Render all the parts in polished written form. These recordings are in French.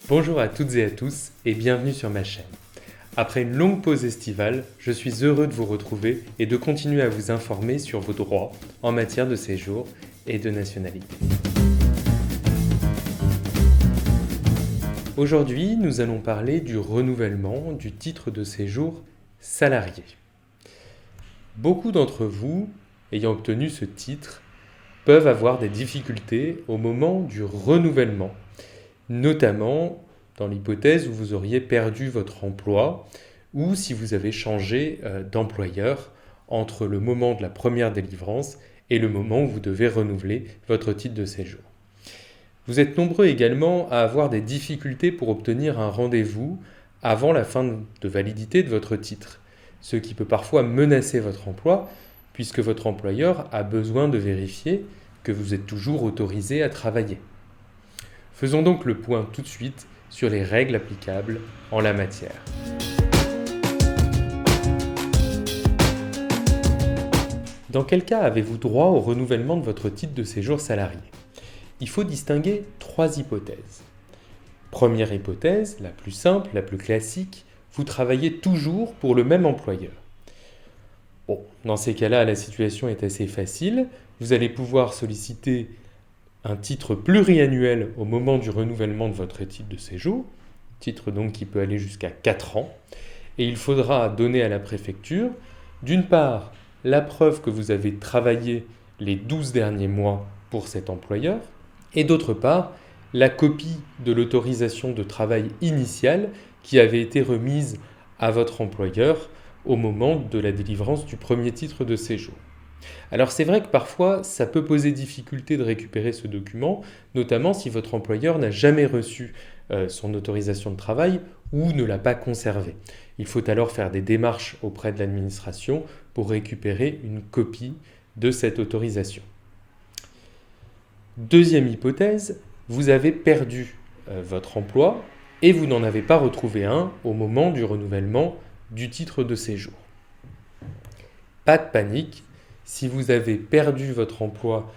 Bonjour à toutes et à tous et bienvenue sur ma chaîne. Après une longue pause estivale, je suis heureux de vous retrouver et de continuer à vous informer sur vos droits en matière de séjour et de nationalité. Aujourd'hui, nous allons parler du renouvellement du titre de séjour salarié. Beaucoup d'entre vous, ayant obtenu ce titre, peuvent avoir des difficultés au moment du renouvellement, notamment dans l'hypothèse où vous auriez perdu votre emploi ou si vous avez changé d'employeur entre le moment de la première délivrance et le moment où vous devez renouveler votre titre de séjour. Vous êtes nombreux également à avoir des difficultés pour obtenir un rendez-vous avant la fin de validité de votre titre, ce qui peut parfois menacer votre emploi puisque votre employeur a besoin de vérifier que vous êtes toujours autorisé à travailler. Faisons donc le point tout de suite sur les règles applicables en la matière. Dans quel cas avez-vous droit au renouvellement de votre titre de séjour salarié ? Il faut distinguer 3 hypothèses. Première hypothèse, la plus simple, la plus classique, vous travaillez toujours pour le même employeur. Bon, dans ces cas-là, la situation est assez facile. Vous allez pouvoir solliciter un titre pluriannuel au moment du renouvellement de votre titre de séjour, titre donc qui peut aller jusqu'à 4 ans, et il faudra donner à la préfecture, d'une part, la preuve que vous avez travaillé les 12 derniers mois pour cet employeur, et d'autre part, la copie de l'autorisation de travail initiale qui avait été remise à votre employeur au moment de la délivrance du premier titre de séjour. Alors c'est vrai que parfois ça peut poser difficulté de récupérer ce document, notamment si votre employeur n'a jamais reçu son autorisation de travail ou ne l'a pas conservée. Il faut alors faire des démarches auprès de l'administration pour récupérer une copie de cette autorisation. Deuxième hypothèse, vous avez perdu votre emploi et vous n'en avez pas retrouvé un au moment du renouvellement du titre de séjour. Pas de panique, si vous avez perdu votre emploi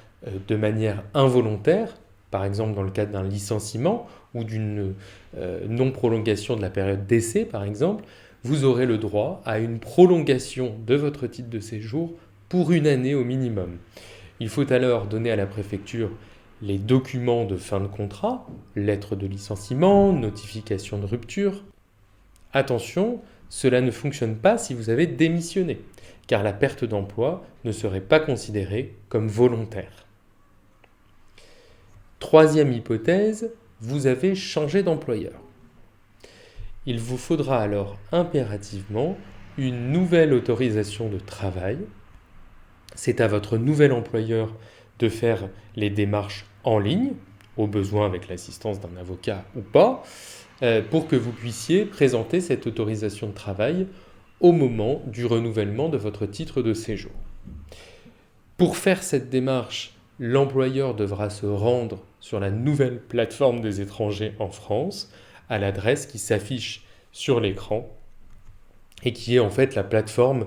de manière involontaire, par exemple dans le cadre d'un licenciement ou d'une non-prolongation de la période d'essai par exemple, vous aurez le droit à une prolongation de votre titre de séjour pour 1 année au minimum. Il faut alors donner à la préfecture les documents de fin de contrat, lettre de licenciement, notification de rupture. Attention, cela ne fonctionne pas si vous avez démissionné, car la perte d'emploi ne serait pas considérée comme volontaire. Troisième hypothèse, vous avez changé d'employeur. Il vous faudra alors impérativement une nouvelle autorisation de travail. C'est à votre nouvel employeur de faire les démarches en ligne, au besoin avec l'assistance d'un avocat ou pas, pour que vous puissiez présenter cette autorisation de travail au moment du renouvellement de votre titre de séjour. Pour faire cette démarche, l'employeur devra se rendre sur la nouvelle plateforme des étrangers en France, à l'adresse qui s'affiche sur l'écran et qui est en fait la plateforme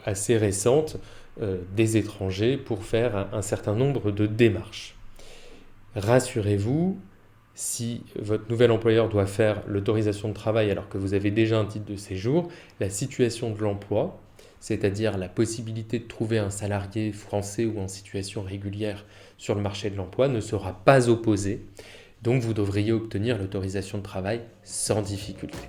assez récente des étrangers pour faire un certain nombre de démarches. Rassurez-vous, si votre nouvel employeur doit faire l'autorisation de travail alors que vous avez déjà un titre de séjour, la situation de l'emploi, c'est-à-dire la possibilité de trouver un salarié français ou en situation régulière sur le marché de l'emploi, ne sera pas opposée. Donc vous devriez obtenir l'autorisation de travail sans difficulté.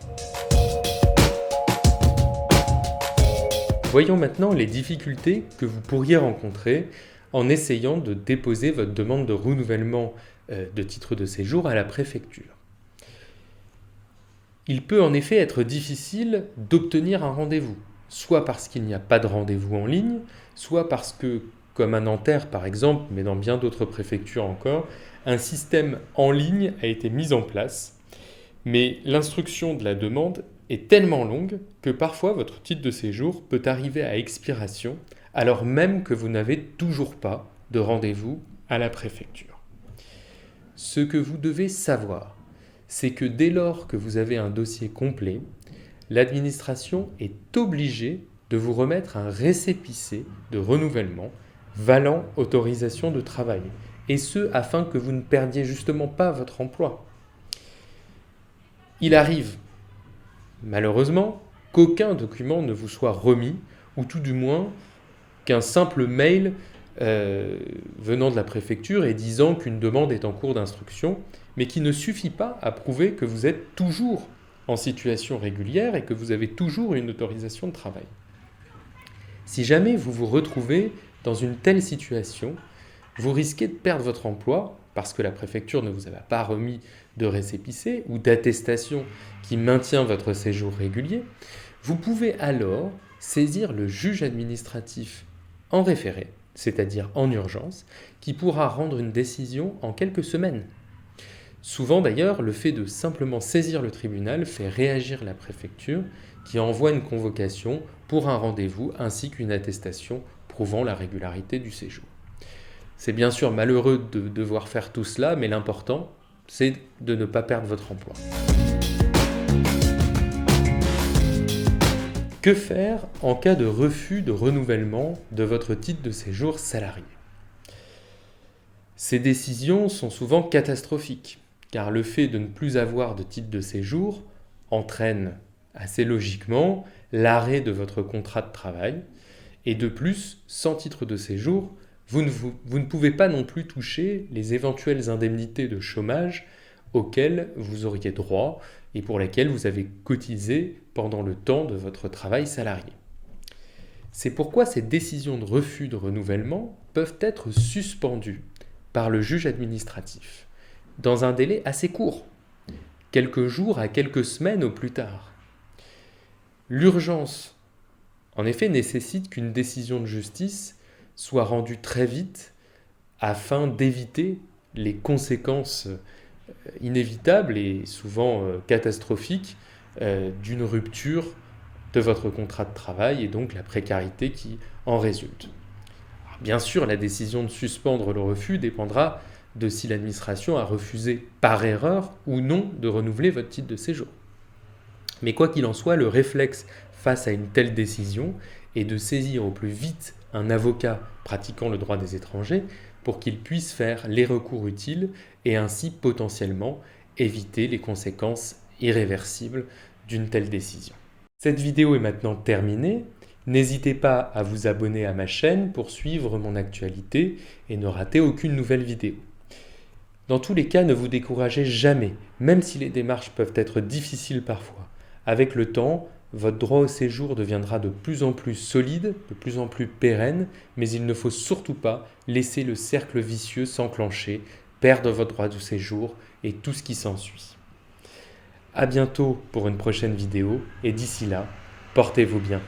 Voyons maintenant les difficultés que vous pourriez rencontrer en essayant de déposer votre demande de renouvellement de titre de séjour à la préfecture. Il peut en effet être difficile d'obtenir un rendez-vous, soit parce qu'il n'y a pas de rendez-vous en ligne, soit parce que, comme à Nanterre par exemple, mais dans bien d'autres préfectures encore, un système en ligne a été mis en place, mais l'instruction de la demande est tellement longue que parfois votre titre de séjour peut arriver à expiration alors même que vous n'avez toujours pas de rendez-vous à la préfecture. Ce que vous devez savoir, c'est que dès lors que vous avez un dossier complet, l'administration est obligée de vous remettre un récépissé de renouvellement valant autorisation de travail, et ce afin que vous ne perdiez justement pas votre emploi. Il arrive, malheureusement, qu'aucun document ne vous soit remis, ou tout du moins qu'un simple mail venant de la préfecture et disant qu'une demande est en cours d'instruction, mais qui ne suffit pas à prouver que vous êtes toujours en situation régulière et que vous avez toujours une autorisation de travail. Si jamais vous vous retrouvez dans une telle situation, vous risquez de perdre votre emploi parce que la préfecture ne vous avait pas remis de récépissé ou d'attestation qui maintient votre séjour régulier. Vous pouvez alors saisir le juge administratif en référé, c'est-à-dire en urgence, qui pourra rendre une décision en quelques semaines. Souvent d'ailleurs, le fait de simplement saisir le tribunal fait réagir la préfecture qui envoie une convocation pour un rendez-vous ainsi qu'une attestation prouvant la régularité du séjour. C'est bien sûr malheureux de devoir faire tout cela, mais l'important, c'est de ne pas perdre votre emploi. Que faire en cas de refus de renouvellement de votre titre de séjour salarié ? Ces décisions sont souvent catastrophiques, car le fait de ne plus avoir de titre de séjour entraîne assez logiquement l'arrêt de votre contrat de travail, et de plus, sans titre de séjour, vous ne pouvez pas non plus toucher les éventuelles indemnités de chômage auxquelles vous auriez droit et pour lesquelles vous avez cotisé pendant le temps de votre travail salarié. C'est pourquoi ces décisions de refus de renouvellement peuvent être suspendues par le juge administratif dans un délai assez court, quelques jours à quelques semaines au plus tard. L'urgence, en effet, nécessite qu'une décision de justice soit rendue très vite afin d'éviter les conséquences inévitables et souvent catastrophiques d'une rupture de votre contrat de travail et donc la précarité qui en résulte. Alors, bien sûr, la décision de suspendre le refus dépendra de si l'administration a refusé par erreur ou non de renouveler votre titre de séjour. Mais quoi qu'il en soit, le réflexe face à une telle décision est de saisir au plus vite un avocat pratiquant le droit des étrangers pour qu'il puisse faire les recours utiles et ainsi potentiellement éviter les conséquences irréversibles d'une telle décision. Cette vidéo est maintenant terminée. N'hésitez pas à vous abonner à ma chaîne pour suivre mon actualité et ne rater aucune nouvelle vidéo. Dans tous les cas, ne vous découragez jamais, même si les démarches peuvent être difficiles parfois. Avec le temps, votre droit au séjour deviendra de plus en plus solide, de plus en plus pérenne, mais il ne faut surtout pas laisser le cercle vicieux s'enclencher, perdre votre droit au séjour et tout ce qui s'ensuit. À bientôt pour une prochaine vidéo et d'ici là, portez-vous bien.